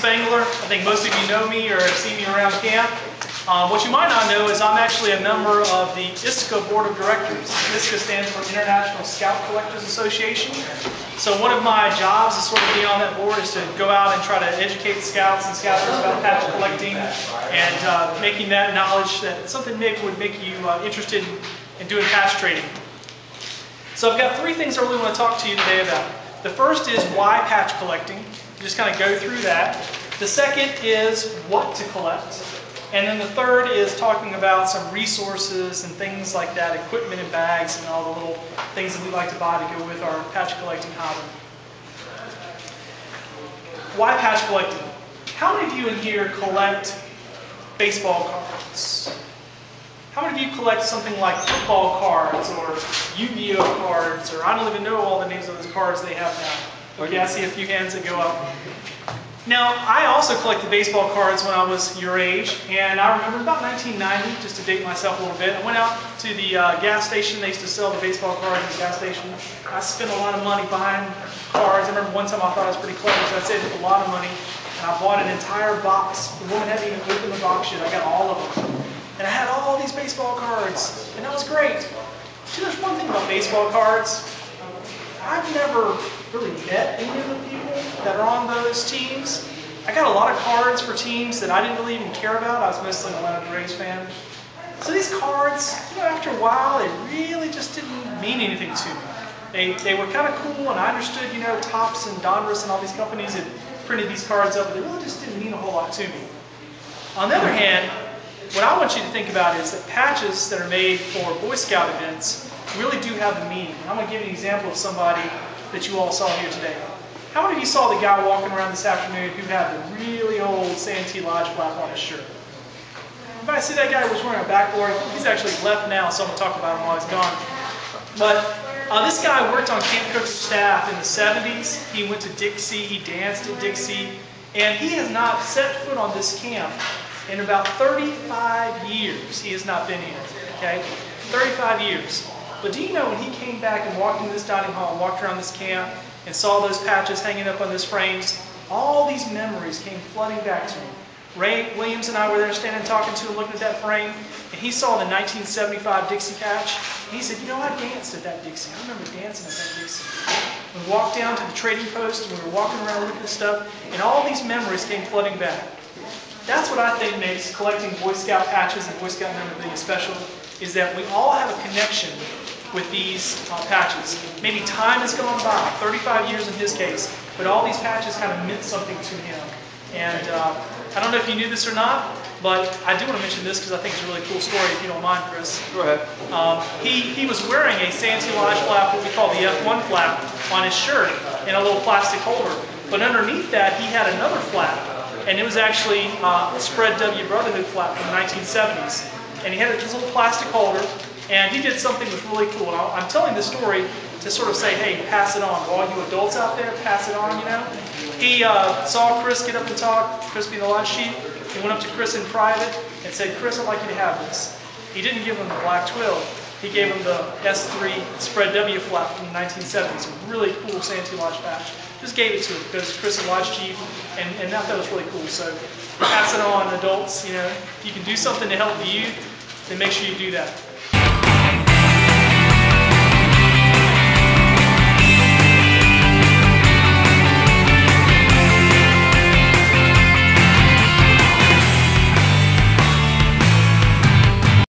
Spangler. I think most of you know me or have seen me around camp. What you might not know is I'm actually a member of the ISCA Board of Directors. ISCA stands for International Scout Collectors Association. So one of my jobs is sort of being on that board is to go out and try to educate scouts and scouters about patch collecting and making that knowledge that something maybe would make you interested in doing patch trading. So I've got three things I really want to talk to you today about. The first is why patch collecting. Just kind of go through that. The second is what to collect. And then the third is talking about some resources and things like that, equipment and bags and all the little things that we like to buy to go with our patch collecting hobby. Why patch collecting? How many of you in here collect baseball cards? How many of you collect something like football cards or Yu-Gi-Oh cards, or I don't even know all the names of those cards they have now. Okay, I see a few hands that go up. Now, I also collected baseball cards when I was your age, and I remember about 1990, just to date myself a little bit, I went out to the gas station. They used to sell the baseball cards at the gas station. I spent a lot of money buying cards. I remember one time I thought I was pretty clever, so I saved a lot of money, and I bought an entire box. The woman hadn't even opened the box yet. I got all of them. And I had all these baseball cards, and that was great. See, there's one thing about baseball cards. I've never really met any of the people that are on those teams. I got a lot of cards for teams that I didn't really even care about. I was mostly an Atlanta Braves fan. So these cards, after a while, they really just didn't mean anything to me. They were kind of cool, and I understood, Topps and Donruss and all these companies had printed these cards up, but they really just didn't mean a whole lot to me. On the other hand, what I want you to think about is that patches that are made for Boy Scout events really do have a meaning. I'm going to give you an example of somebody that you all saw here today. How many of you saw the guy walking around this afternoon who had the really old Santee Lodge flap on his shirt? If I see that guy was wearing a backboard, he's actually left now, so I'm going to talk about him while he's gone. But this guy worked on Camp Cook's staff in the 70s. He went to Dixie, he danced at Dixie, and he has not set foot on this camp in about 35 years. He has not been here, okay? 35 years. But do you know when he came back and walked into this dining hall and walked around this camp and saw those patches hanging up on those frames, all these memories came flooding back to him. Ray Williams and I were there standing talking to him, looking at that frame, and he saw the 1975 Dixie patch, and he said, I danced at that Dixie. I remember dancing at that Dixie. We walked down to the trading post, and we were walking around looking at stuff, and all these memories came flooding back. That's what I think makes collecting Boy Scout patches and Boy Scout memorabilia special, is that we all have a connection with these patches. Maybe time has gone by, 35 years in his case, but all these patches kind of meant something to him. And I don't know if you knew this or not, but I do want to mention this because I think it's a really cool story, if you don't mind, Chris. Go ahead. He was wearing a Santee Lodge flap, what we call the F1 flap, on his shirt in a little plastic holder. But underneath that, he had another flap, and it was actually a Spread W Brotherhood flap from the 1970s. And he had this little plastic holder, and he did something that was really cool. And I'm telling this story to sort of say, hey, pass it on. All you adults out there, pass it on, He saw Chris get up and talk, Chris being the lodge chief. He went up to Chris in private and said, Chris, I'd like you to have this. He didn't give him the black twill. He gave him the S3 Spread W flap from the 1970s. A really cool Santee Lodge patch. Just gave it to him because Chris is lodge chief, and I thought it was really cool. So pass it on, adults. If you can do something to help the youth, then make sure you do that.